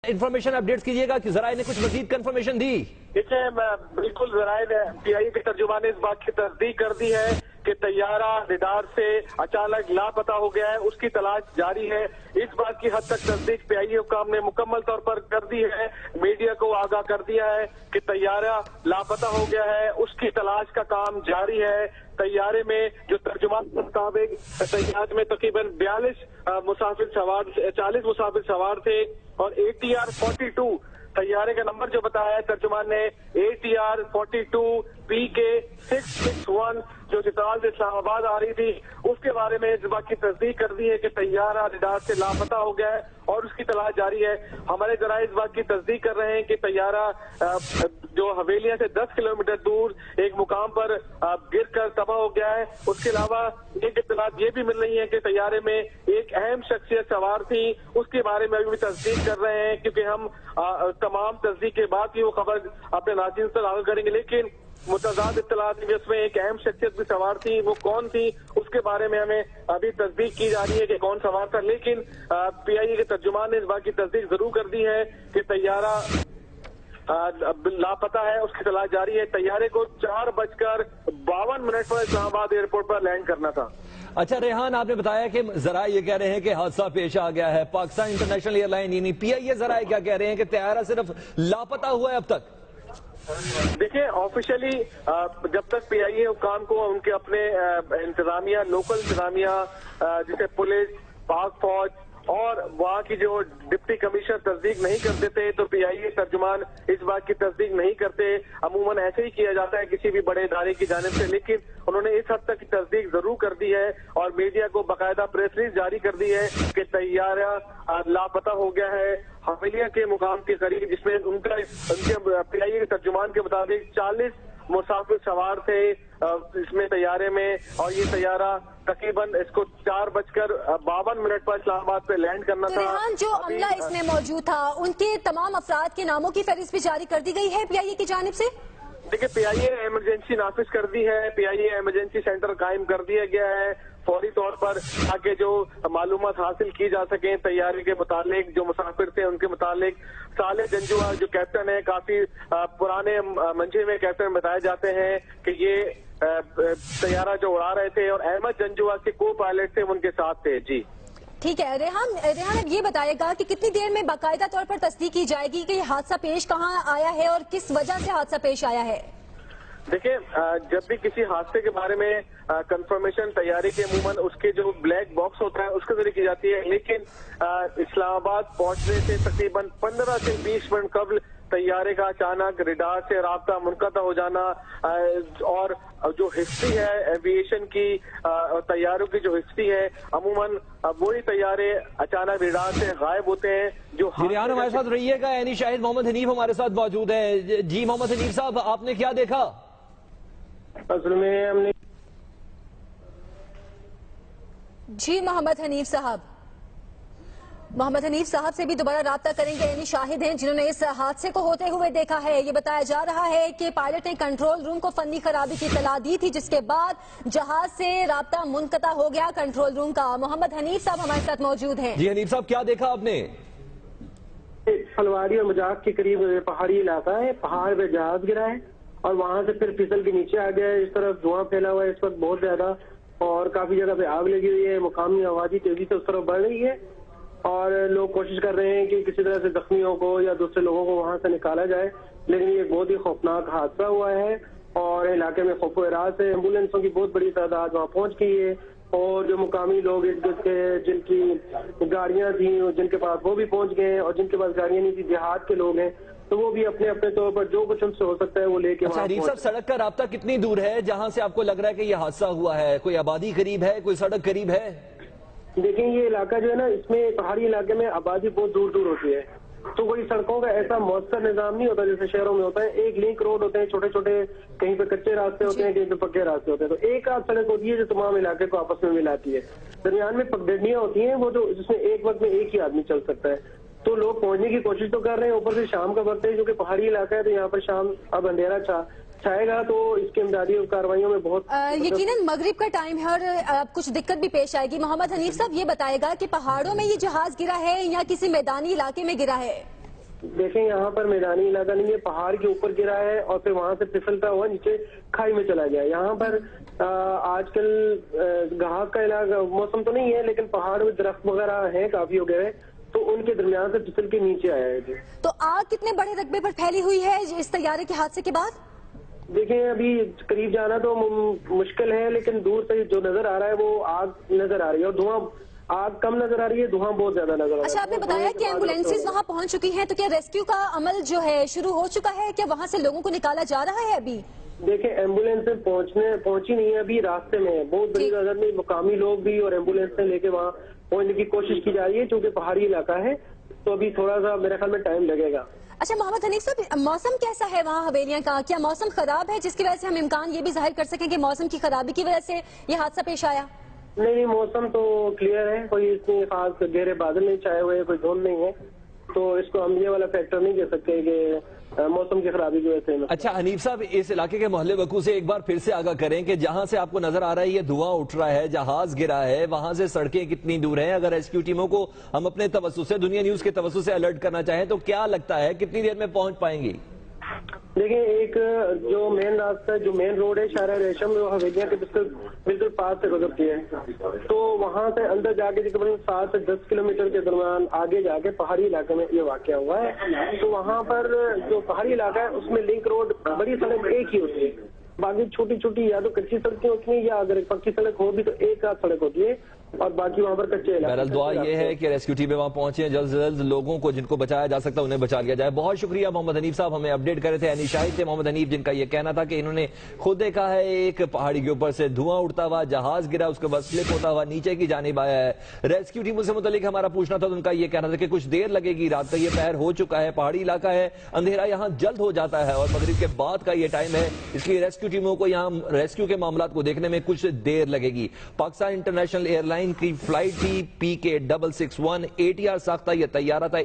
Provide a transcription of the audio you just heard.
Information update کیجیے گا کہ ذرائع نے کچھ مزید کنفرمیشن دی؟ دیکھیں بالکل ذرائع نے پی آئی اے کے ترجمان نے اس بات کی تصدیق کر دی ہے کہ طیارہ ریڈار سے اچانک لاپتہ ہو گیا ہے، اس کی تلاش جاری ہے۔ اس بات کی حد تک تصدیق پی آئی اے حکام نے مکمل طور پر کر دی ہے، میڈیا کو آگاہ کر دیا ہے کہ طیارہ لاپتہ ہو گیا ہے، اس کی تلاش کا کام جاری ہے۔ طیارے میں جو ترجمان کے مطابق طیارے میں تقریباً 40 مسافر سوار تھے اور ATR 42 طیارے کا نمبر جو بتایا ہے ترجمان نے ATR 42 PK 661 جو چترال سے اسلام آباد آ رہی تھی، اس کے بارے میں اس بات کی تصدیق کر دی ہے کہ طیارہ ریڈار سے لاپتہ ہو گیا ہے اور اس کی تلاش جاری ہے۔ ہمارے ذرائع اس بات کی تصدیق کر رہے ہیں کہ طیارہ جو حویلیاں سے 10 کلومیٹر دور ایک مقام پر گر کر تباہ ہو گیا ہے۔ اس کے علاوہ ایک اطلاعات یہ بھی مل رہی ہے کہ طیارے میں ایک اہم شخصیت سوار تھی، اس کے بارے میں ابھی بھی تصدیق کر رہے ہیں کیونکہ ہم تمام تصدیق کے بعد ہی وہ خبر اپنے ناظرین سے آگاہ کریں گے، لیکن متضاد اطلاعات میں اس میں ایک اہم شخصیت بھی سوار تھی، وہ کون تھی اس کے بارے میں ہمیں ابھی تصدیق کی جا رہی ہے کہ کون سوار تھا، لیکن پی آئی اے کے ترجمان نے اس بات کی تصدیق ضرور کر دی ہے کہ طیارہ لاپتہ ہے، اس کی تلاش جاری ہے۔ طیارے کو 4:52 پر اسلام آباد ایئرپورٹ پر لینڈ کرنا تھا۔ اچھا ریحان، آپ نے بتایا کہ ذرائع یہ کہہ رہے ہیں کہ حادثہ پیش آ گیا ہے، پاکستان انٹرنیشنل ایئر لائن یعنی پی آئی اے ذرائع کیا کہہ رہے ہیں کہ طیارہ صرف لاپتہ ہوا ہے اب تک؟ دیکھیں آفیشلی جب تک پی آئی اے حکام کو ان کے اپنے انتظامیہ، لوکل انتظامیہ جسے پولیس، پاک فوج اور وہاں کی جو ڈپٹی کمشنر تصدیق نہیں کرتے تھے تو پی آئی اے ترجمان اس بات کی تصدیق نہیں کرتے۔ عموماً ایسے ہی کیا جاتا ہے کسی بھی بڑے ادارے کی جانب سے، لیکن انہوں نے اس حد تک کی تصدیق ضرور کر دی ہے اور میڈیا کو باقاعدہ پریس ریلیز جاری کر دی ہے کہ طیارہ لاپتہ ہو گیا ہے حویلیہ کے مقام کے قریب، جس میں ان کے پی آئی اے کے ترجمان کے مطابق 40 مسافر سوار تھے اس میں طیارے میں، اور یہ طیارہ تقریباً اس کو 4:52 پر اسلام آباد پہ لینڈ کرنا تھا۔ ریحان، جو عملہ اس میں موجود تھا ان کے تمام افراد کے ناموں کی فہرست بھی جاری کر دی گئی ہے پی آئی اے کی جانب سے؟ دیکھیں پی آئی اے ایمرجنسی نافذ کر دی ہے، پی آئی اے ایمرجنسی سینٹر قائم کر دیا گیا ہے فوری طور پر تاکہ جو معلومات حاصل کی جا سکیں طیارے کے متعلق، جو مسافر تھے ان کے متعلق۔ صالح جنجوعہ جو کیپٹن ہے، کافی پرانے منجے میں کیپٹن بتائے جاتے ہیں کہ یہ طیارہ جو اڑا رہے تھے، اور احمد جنجوعہ کے کو پائلٹ تھے ان کے ساتھ تھے۔ جی ٹھیک ہے ریحان، اب یہ بتائے گا کہ کتنی دیر میں باقاعدہ طور پر تصدیق کی جائے گی کہ یہ حادثہ پیش کہاں آیا ہے اور کس وجہ سے حادثہ پیش آیا ہے؟ دیکھیں جب بھی کسی حادثے کے بارے میں کنفرمیشن طیارے کے عموماً اس کے جو بلیک باکس ہوتا ہے اس کے ذریعے کی جاتی ہے، لیکن اسلام آباد پہنچنے سے تقریباً 15 سے 20 منٹ قبل طیارے کا اچانک ریڈار سے رابطہ منقطع ہو جانا، اور جو ہسٹری ہے ایویشن کی، طیاروں کی جو ہسٹری ہے، عموماً وہی طیارے اچانک ریڈار سے غائب ہوتے ہیں۔ جو ریحان ہمارے ساتھ رہیے گا، یعنی شاہد محمد حنیف ہمارے ساتھ موجود ہے۔ جی محمد حنیف صاحب، آپ نے کیا دیکھا؟ اصل میں ہم نے جی محمد حنیف صاحب سے بھی دوبارہ رابطہ کریں گے، یعنی شاہد ہیں جنہوں نے اس حادثے کو ہوتے ہوئے دیکھا ہے۔ یہ بتایا جا رہا ہے کہ پائلٹ نے کنٹرول روم کو فنی خرابی کی اطلاع دی تھی، جس کے بعد جہاز سے رابطہ منقطع ہو گیا کنٹرول روم کا۔ محمد حنیف صاحب ہمارے ساتھ موجود ہیں۔ جی حنیف صاحب، کیا دیکھا آپ نے؟ پھلواری اور مجاق کے قریب پہاڑی علاقہ ہے، پہاڑ پہ جہاز گرا ہے اور وہاں سے پھر پھسل کے نیچے آ گیا ہے۔ اس طرف دھواں پھیلا ہوا ہے اس وقت بہت زیادہ، اور کافی جگہ پہ آگ لگی ہوئی ہے۔ مقامی آبادی تیزی سے اس طرف بڑھ رہی ہے اور لوگ کوشش کر رہے ہیں کہ کسی طرح سے زخمیوں کو یا دوسرے لوگوں کو وہاں سے نکالا جائے، لیکن یہ بہت ہی خوفناک حادثہ ہوا ہے اور علاقے میں خوف و ہراس ہے۔ ایمبولینسوں کی بہت بڑی تعداد وہاں پہنچ گئی ہے اور جو مقامی لوگ جن کی گاڑیاں تھیں جن کے پاس، وہ بھی پہنچ گئے ہیں، اور جن کے پاس گاڑیاں نہیں تھی دیہات کے لوگ ہیں تو وہ بھی اپنے اپنے طور پر جو کچھ ان سے ہو سکتا ہے وہ لے کے۔ حنیف صاحب، سڑک کا رابطہ کتنی دور ہے جہاں سے آپ کو لگ رہا ہے کہ یہ حادثہ ہوا ہے؟ کوئی آبادی قریب ہے، کوئی سڑک قریب ہے؟ دیکھیں یہ علاقہ جو ہے نا، اس میں پہاڑی علاقے میں آبادی بہت دور دور ہوتی ہے تو کوئی سڑکوں کا ایسا مؤثر نظام نہیں ہوتا جیسے شہروں میں ہوتا ہے۔ ایک لنک روڈ ہوتے ہیں چھوٹے چھوٹے، کہیں پہ کچے راستے ہوتے ہیں، کہیں پہ پکے راستے ہوتے ہیں، تو ایک آدھ سڑک ہوتی ہے جو تمام علاقے کو آپس میں ملاتی ہے۔ درمیان میں پگڈنڈیاں ہوتی ہیں وہ جس میں ایک وقت میں ایک ہی آدمی چل سکتا ہے، تو لوگ پہنچنے کی کوشش تو کر رہے ہیں۔ اوپر سے شام کا وقت ہے جو کہ پہاڑی علاقہ ہے تو یہاں پر شام اب اندھیرا چھائے گا تو اس کے امدادی کارروائیوں میں بہت یقیناً مغرب کا ٹائم ہے اور کچھ دقت بھی پیش آئے گی۔ محمد حنیف صاحب یہ بتائے گا کہ پہاڑوں میں یہ جہاز گرا ہے یا کسی میدانی علاقے میں گرا ہے؟ دیکھیں یہاں پر میدانی علاقہ نہیں ہے, پہاڑ کے اوپر گرا ہے اور پھر وہاں سے پھسلتا ہوا نیچے کھائی میں چلا گیا. یہاں پر آج کل گھاس کا علاقہ موسم تو نہیں ہے, لیکن پہاڑ میں درخت وغیرہ ہیں کافی ہو گئے, تو ان کے درمیان سے پھسل کے نیچے آیا ہے. تو آگ کتنے بڑے رقبے پر پھیلی ہوئی ہے اس طیارے کے حادثے کے بعد؟ دیکھیں ابھی قریب جانا تو مشکل ہے, لیکن دور سے جو نظر آ رہا ہے وہ آگ نظر آ رہی ہے, اور دھواں آگ کم نظر آ رہی ہے, دھواں بہت زیادہ نظر آ رہا ہے. اچھا, آپ نے بتایا کہ ایمبولینسز وہاں پہنچ چکی ہیں, تو کیا ریسکیو کا عمل جو ہے شروع ہو چکا ہے؟ کیا وہاں سے لوگوں کو نکالا جا رہا ہے ابھی؟ دیکھیں ایمبولینس پہنچی نہیں ہے, ابھی راستے میں بہت بڑی تعداد میں مقامی لوگ بھی اور ایمبولینس لے کے وہاں پہنچنے کی کوشش کی جا رہی ہے, چونکہ پہاڑی علاقہ ہے تو ابھی تھوڑا سا میرے خیال میں ٹائم لگے گا. اچھا محمد حنیف صاحب, موسم کیسا ہے وہاں حویلیاں کا؟ کیا موسم خراب ہے جس کی وجہ سے ہم امکان یہ بھی ظاہر کر سکیں کہ موسم کی خرابی کی وجہ سے یہ حادثہ پیش آیا؟ نہیں, موسم تو کلیئر ہے, کوئی اس میں خاص گہرے بادل نہیں چھائے ہوئے, کوئی دھند نہیں ہے, تو اس کو ہم یہ والا فیکٹر نہیں کہہ سکتے کہ موسم کی خرابی کی وجہ سے. اچھا حنیف صاحب, اس علاقے کے محلے وقوع سے ایک بار پھر سے آگاہ کریں کہ جہاں سے آپ کو نظر آ رہا ہے یہ دھواں اٹھ رہا ہے, جہاز گرا ہے, وہاں سے سڑکیں کتنی دور ہیں؟ اگر ریسکیو ٹیموں کو ہم اپنے توسط سے, دنیا نیوز کے توسط سے الرٹ کرنا چاہیں تو کیا لگتا ہے کتنی دیر میں پہنچ پائیں گی؟ دیکھیں ایک جو مین راستہ, جو مین روڈ ہے شارع ریشم, وہ حویلیاں کے بالکل پاس سے گزرتی ہے, تو وہاں سے اندر جا کے تقریباً 7 سے 10 کلومیٹر کے درمیان آگے جا کے پہاڑی علاقے میں یہ واقعہ ہوا ہے. تو وہاں پر جو پہاڑی علاقہ ہے اس میں لنک روڈ, بڑی سڑک ایک ہی ہوتی ہے, باقی چھوٹی چھوٹی یا تو کچی سڑکیں ہوتی ہیں, یا اگر پکی سڑک ہو بھی تو ایک آدھ سڑک ہوتی ہے, اور باقی وہاں پر کچے علاقے. بہرحال دعا یہ ہے کہ ریسکیو ٹیمیں وہاں پہنچیں, جلد سے جلد لوگوں کو جن کو بچایا جا سکتا ہے انہیں بچا لیا جائے. بہت شکریہ محمد حنیف صاحب, ہمیں اپڈیٹ کر رہے تھے. یعنی شاہد تھے محمد حنیف, جن کا یہ کہنا تھا کہ انہوں نے خود دیکھا ہے ایک پہاڑی کے اوپر سے دھواں اڑتا ہوا, جہاز گرا, اس کے بعد سلپ ہوتا ہوا نیچے کی جانب آیا ہے. ریسکیو ٹیموں سے متعلق ہمارا پوچھنا تھا تو ان کا یہ کہنا تھا کہ کچھ دیر لگے گی, رات کا یہ پہر ہو چکا ہے, پہاڑی علاقہ ہے, اندھیرا یہاں جلد ہو جاتا ہے, اور مغرب کے بعد کا یہ ٹائم ہے, اس لیے ریسکیو ٹیموں کو یہاں ریسکیو کے معاملات کو دیکھنے میں کچھ دیر لگے گی. پاکستان انٹرنیشنل ایئر لائن کی فلائٹ تھی PK661 ATR ساختہ یہ طیارہ تھا.